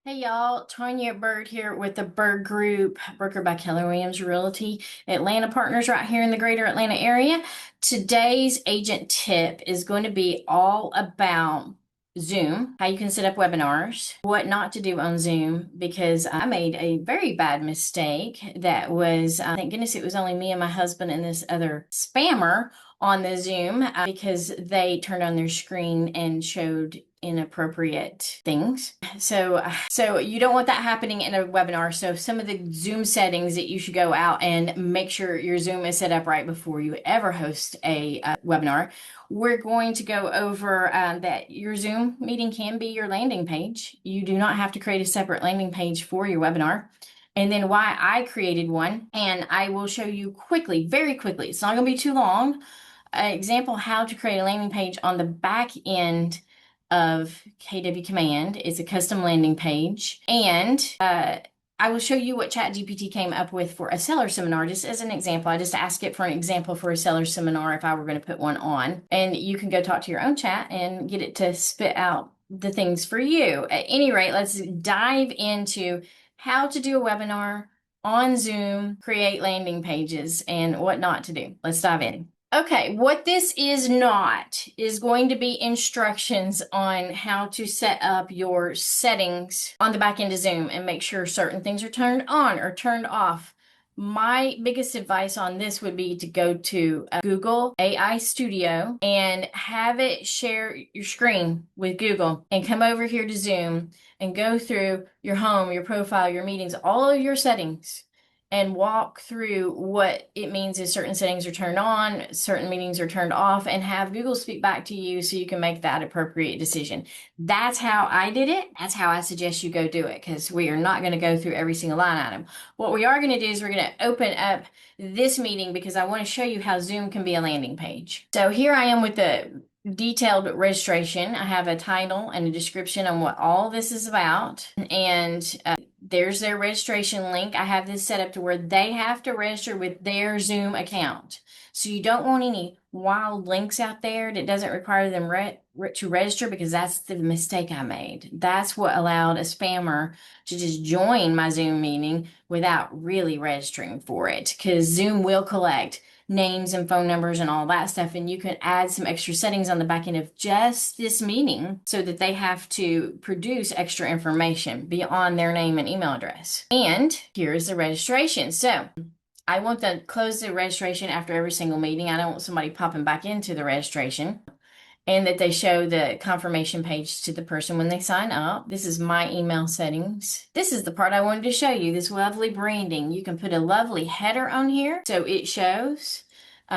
Hey y'all, Tonya Byrd here with the Byrd Group, broker by Keller Williams Realty, Atlanta partners right here in the greater Atlanta area. Today's agent tip is going to be all about Zoom, how you can set up webinars, what not to do on Zoom, because I made a very bad mistake that was, thank goodness it was only me and my husband and this other spammer on the Zoom because they turned on their screen and showed inappropriate things. So you don't want that happening in a webinar. So some of the Zoom settings that you should go out and make sure your Zoom is set up right before you ever host a webinar. We're going to go over that your Zoom meeting can be your landing page. You do not have to create a separate landing page for your webinar. And then why I created one, and I will show you quickly, very quickly. It's not going to be too long. An example how to create a landing page on the back end of KW Command. It's a custom landing page. And I will show you what Chat GPT came up with for a seller seminar, just as an example. I just asked it for an example for a seller seminar if I were going to put one on. And you can go talk to your own chat and get it to spit out the things for you. At any rate, let's dive into how to do a webinar on Zoom, create landing pages, and what not to do. Let's dive in. Okay, what this is not is going to be instructions on how to set up your settings on the back end of Zoom and make sure certain things are turned on or turned off. My biggest advice on this would be to go to Google AI Studio and have it share your screen with Google and come over here to Zoom and go through your home, your profile, your meetings, all of your settings and walk through what it means if certain settings are turned on, certain meetings are turned off, and have Google speak back to you so you can make that appropriate decision. That's how I did it. That's how I suggest you go do it, because we are not going to go through every single line item. What we are going to do is we're going to open up this meeting because I want to show you how Zoom can be a landing page. So here I am with the detailed registration. I have a title and a description on what all this is about, and there's their registration link. I have this set up to where they have to register with their Zoom account. So you don't want any wild links out there that doesn't require them to register, because that's the mistake I made. That's what allowed a spammer to just join my Zoom meeting without really registering for it, because Zoom will collect names and phone numbers and all that stuff. And you can add some extra settings on the back end of just this meeting so that they have to produce extra information beyond their name and email address. And here's the registration. So I want to close the registration after every single meeting. I don't want somebody popping back into the registration. And that they show the confirmation page to the person when they sign up. This is my email settings. This is the part I wanted to show you, this lovely branding. You can put a lovely header on here so it shows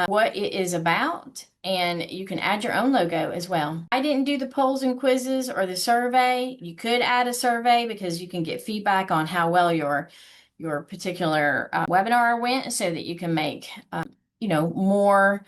what it is about, and you can add your own logo as well. I didn't do the polls and quizzes or the survey. You could add a survey because you can get feedback on how well your particular webinar went, so that you can make more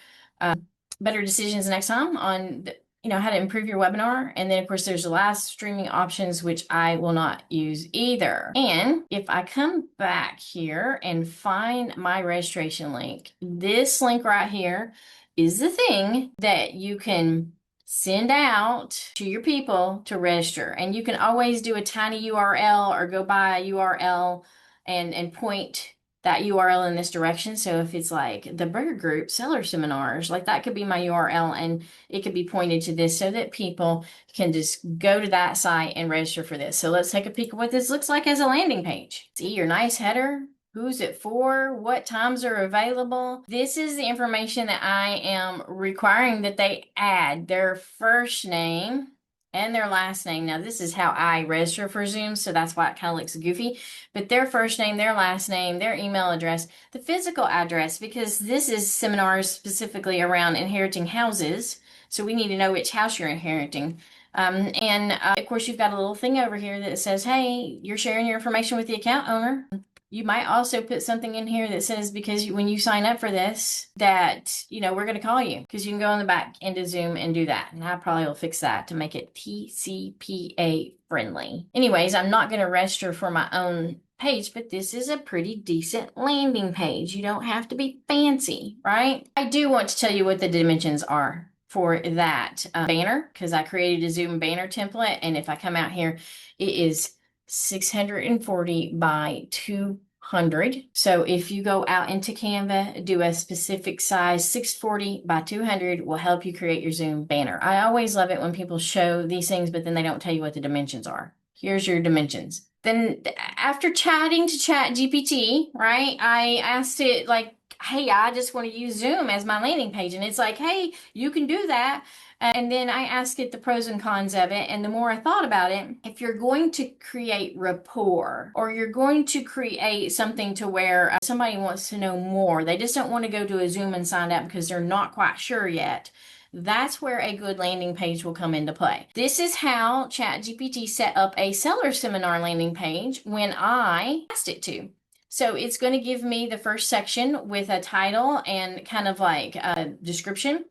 better decisions next time on how to improve your webinar. And then of course there's the live streaming options, which I will not use either. And if I come back here and find my registration link, this link right here is the thing that you can send out to your people to register. And you can always do a tiny URL or go by a URL and point that URL in this direction. So if it's like the Byrd Group seller seminars, like that could be my URL, and it could be pointed to this so that people can just go to that site and register for this. So let's take a peek at what this looks like as a landing page. See your nice header. Who's it for? What times are available? This is the information that I am requiring that they add: their first name and their last name. Now, this is how I register for Zoom, so that's why it kind of looks goofy. But their first name, their last name, their email address, the physical address, because this is seminars specifically around inheriting houses. So we need to know which house you're inheriting. Of course, you've got a little thing over here that says, hey, you're sharing your information with the account owner. You might also put something in here that says, because when you sign up for this, that, we're going to call you, because you can go on the back end of Zoom and do that. And I probably will fix that to make it TCPA friendly. Anyways, I'm not going to register for my own page, but this is a pretty decent landing page. You don't have to be fancy, right? I do want to tell you what the dimensions are for that banner, because I created a Zoom banner template. And if I come out here, it is 640 by 200. So if you go out into Canva, do a specific size, 640 by 200 will help you create your Zoom banner. I always love it when people show these things, but then they don't tell you what the dimensions are. Here's your dimensions. Then after chatting to Chat GPT, right, I asked it like, hey, I just want to use Zoom as my landing page. And it's like, hey, you can do that. And then I asked it the pros and cons of it. And the more I thought about it, if you're going to create rapport or you're going to create something to where somebody wants to know more, they just don't want to go to a Zoom and sign up because they're not quite sure yet. That's where a good landing page will come into play. This is how ChatGPT set up a seller seminar landing page when I asked it to. So it's going to give me the first section with a title and kind of like a description,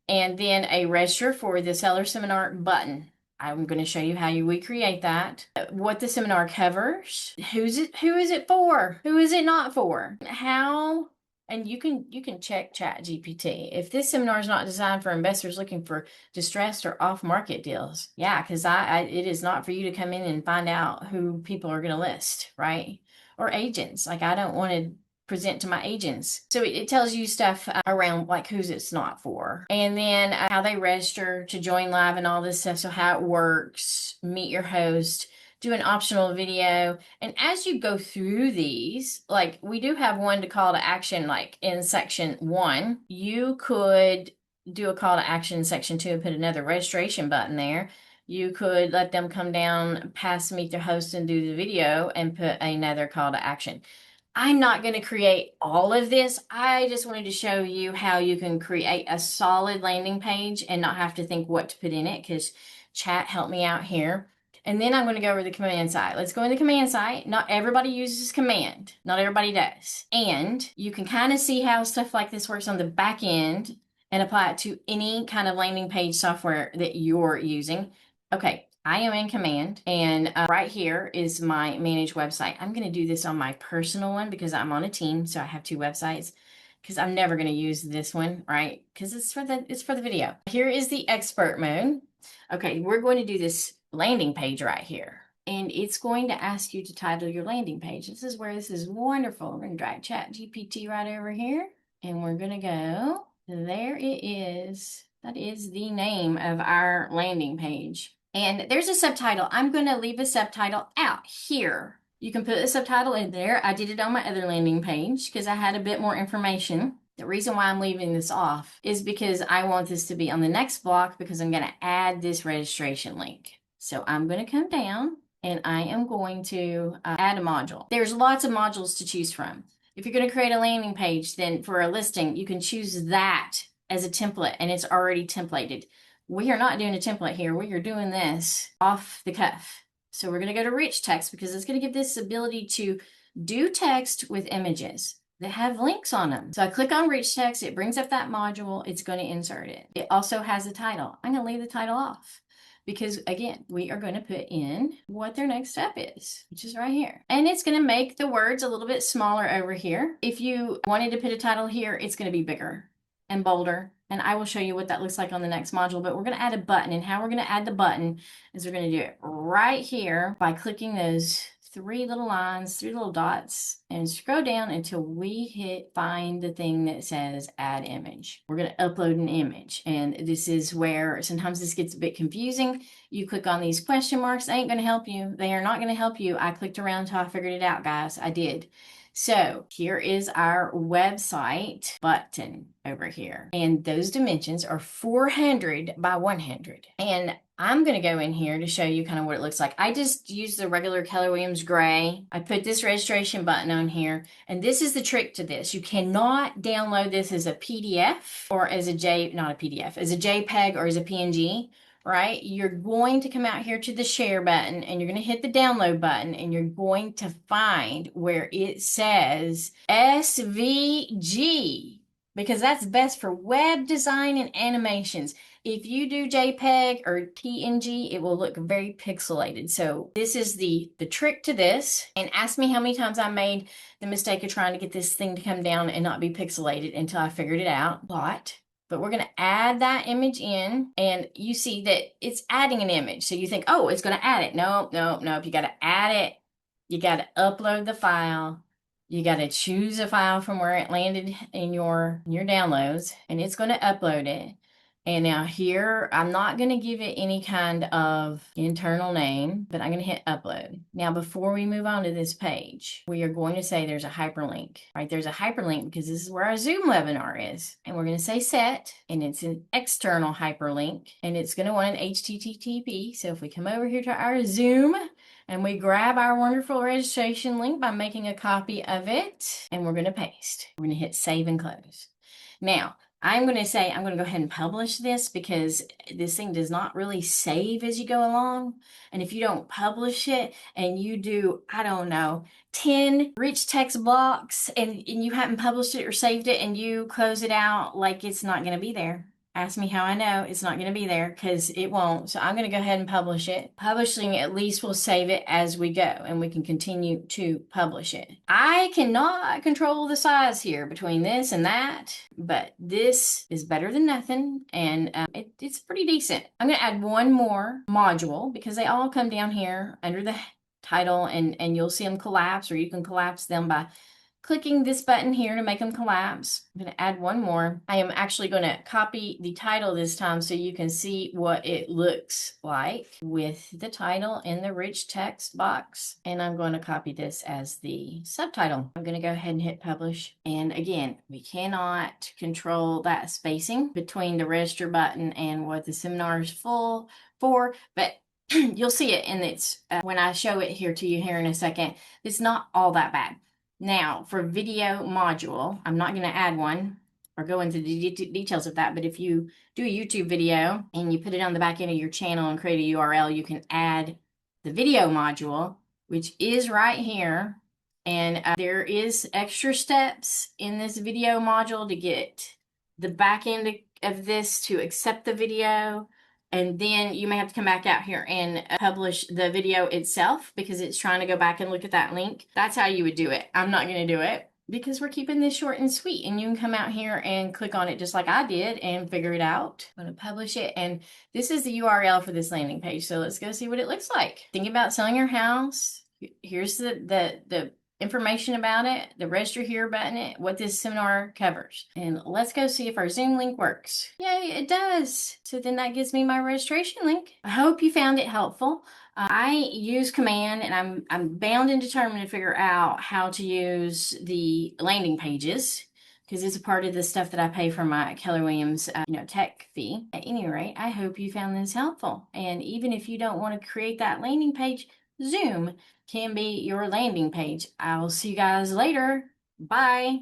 and then a register for the seller seminar button. I'm going to show you how we create that, what the seminar covers, who is it for, who is it not for, how. And you can check Chat GPT. If this seminar is not designed for investors looking for distressed or off-market deals, yeah, because it is not for you to come in and find out who people are going to list, right? Or agents. Like, I don't want to present to my agents. So it tells you stuff around like who's it's not for. And then how they register to join live and all this stuff. So how it works, meet your host, do an optional video. And as you go through these, like we do have one to call to action, like in section 1, you could do a call to action in section 2 and put another registration button there. You could let them come down past meet their host and do the video and put another call to action. I'm not going to create all of this. I just wanted to show you how you can create a solid landing page and not have to think what to put in it, because Chat helped me out here. And then I'm going to go over the command side. Let's go in the command side. Not everybody uses command. Not everybody does. And you can kind of see how stuff like this works on the back end and apply it to any kind of landing page software that you're using. Okay, I am in command, and right here is my manage website. I'm going to do this on my personal one because I'm on a team, so I have 2 websites, because I'm never going to use this one, right? Because it's for the video. Here is the expert mode. Okay, we're going to do this landing page right here, and it's going to ask you to title your landing page. This is where this is wonderful. We're going to drag Chat GPT right over here, and we're going to go. There it is. That is the name of our landing page. And there's a subtitle. I'm going to leave a subtitle out here. You can put a subtitle in there. I did it on my other landing page because I had a bit more information. The reason why I'm leaving this off is because I want this to be on the next block, because I'm going to add this registration link. So I'm going to come down and I am going to add a module. There's lots of modules to choose from. If you're going to create a landing page, then for a listing, you can choose that as a template, and it's already templated. We are not doing a template here. We are doing this off the cuff. So we're going to go to rich text because it's going to give this ability to do text with images that have links on them. So I click on rich text. It brings up that module. It's going to insert it. It also has a title. I'm going to leave the title off because, again, we are going to put in what their next step is, which is right here. And it's going to make the words a little bit smaller over here. If you wanted to put a title here, it's going to be bigger and bolder. And I will show you what that looks like on the next module, but we're going to add a button. And how we're going to add the button is we're going to do it right here by clicking those 3 little lines, 3 little dots, and scroll down until we find the thing that says add image. We're going to upload an image. And this is where sometimes this gets a bit confusing. You click on these question marks. They ain't going to help you. They are not going to help you. I clicked around until I figured it out, guys. I did. So here is our website button over here. And those dimensions are 400 by 100. And I'm going to go in here to show you kind of what it looks like. I just used the regular Keller Williams gray. I put this registration button on here. And this is the trick to this. You cannot download this as a PDF or as not a PDF, as a JPEG or as a PNG. Right? You're going to come out here to the share button and you're going to hit the download button and you're going to find where it says SVG, because that's best for web design and animations. If you do JPEG or PNG, it will look very pixelated. So this is the trick to this. And ask me how many times I made the mistake of trying to get this thing to come down and not be pixelated until I figured it out. But but we're going to add that image in, and you see that it's adding an image. So you think, oh, it's going to add it. No, no, no. You got to add it. You got to upload the file. You got to choose a file from where it landed in your downloads, and it's going to upload it. And now here, I'm not going to give it any kind of internal name, but I'm going to hit upload. Now, before we move on to this page, we are going to say there's a hyperlink, right? There's a hyperlink because this is where our Zoom webinar is. And we're going to say set, and it's an external hyperlink, and it's going to want an HTTP. So if we come over here to our Zoom, and we grab our wonderful registration link by making a copy of it, and we're going to paste. We're going to hit save and close. Now, I'm going to say I'm going to go ahead and publish this because this thing does not really save as you go along. And if you don't publish it and you do, I don't know, 10 rich text blocks and you haven't published it or saved it and you close it out, like it's not going to be there. Ask me how I know it's not going to be there because it won't. So I'm going to go ahead and publish it. Publishing at least will save it as we go and we can continue to publish it. I cannot control the size here between this and that, but this is better than nothing and it's pretty decent. I'm going to add one more module because they all come down here under the title and you'll see them collapse, or you can collapse them by clicking this button here to make them collapse. I'm going to add one more. I am actually going to copy the title this time so you can see what it looks like with the title in the rich text box. And I'm going to copy this as the subtitle. I'm going to go ahead and hit publish. And again, we cannot control that spacing between the register button and what the seminar is full for, but you'll see it in its, when I show it here to you here in a second, it's not all that bad. Now, for video module, I'm not going to add one or go into the details of that, but if you do a YouTube video and you put it on the back end of your channel and create a URL, you can add the video module, which is right here. And there is extra steps in this video module to get the back end of this to accept the video. And then you may have to come back out here and publish the video itself because it's trying to go back and look at that link. That's how you would do it. I'm not going to do it because we're keeping this short and sweet, and you can come out here and click on it just like I did and figure it out. I'm going to publish it, and this is the URL for this landing page. So let's go see what it looks like. Thinking about selling your house. Here's the information about it, the register here button, what this seminar covers. And let's go see if our Zoom link works. Yay, it does. So then that gives me my registration link. I hope you found it helpful. I use Command, and I'm bound and determined to figure out how to use the landing pages because it's a part of the stuff that I pay for my Keller Williams tech fee. At any rate, I hope you found this helpful. And even if you don't want to create that landing page, Zoom can be your landing page. I'll see you guys later. Bye.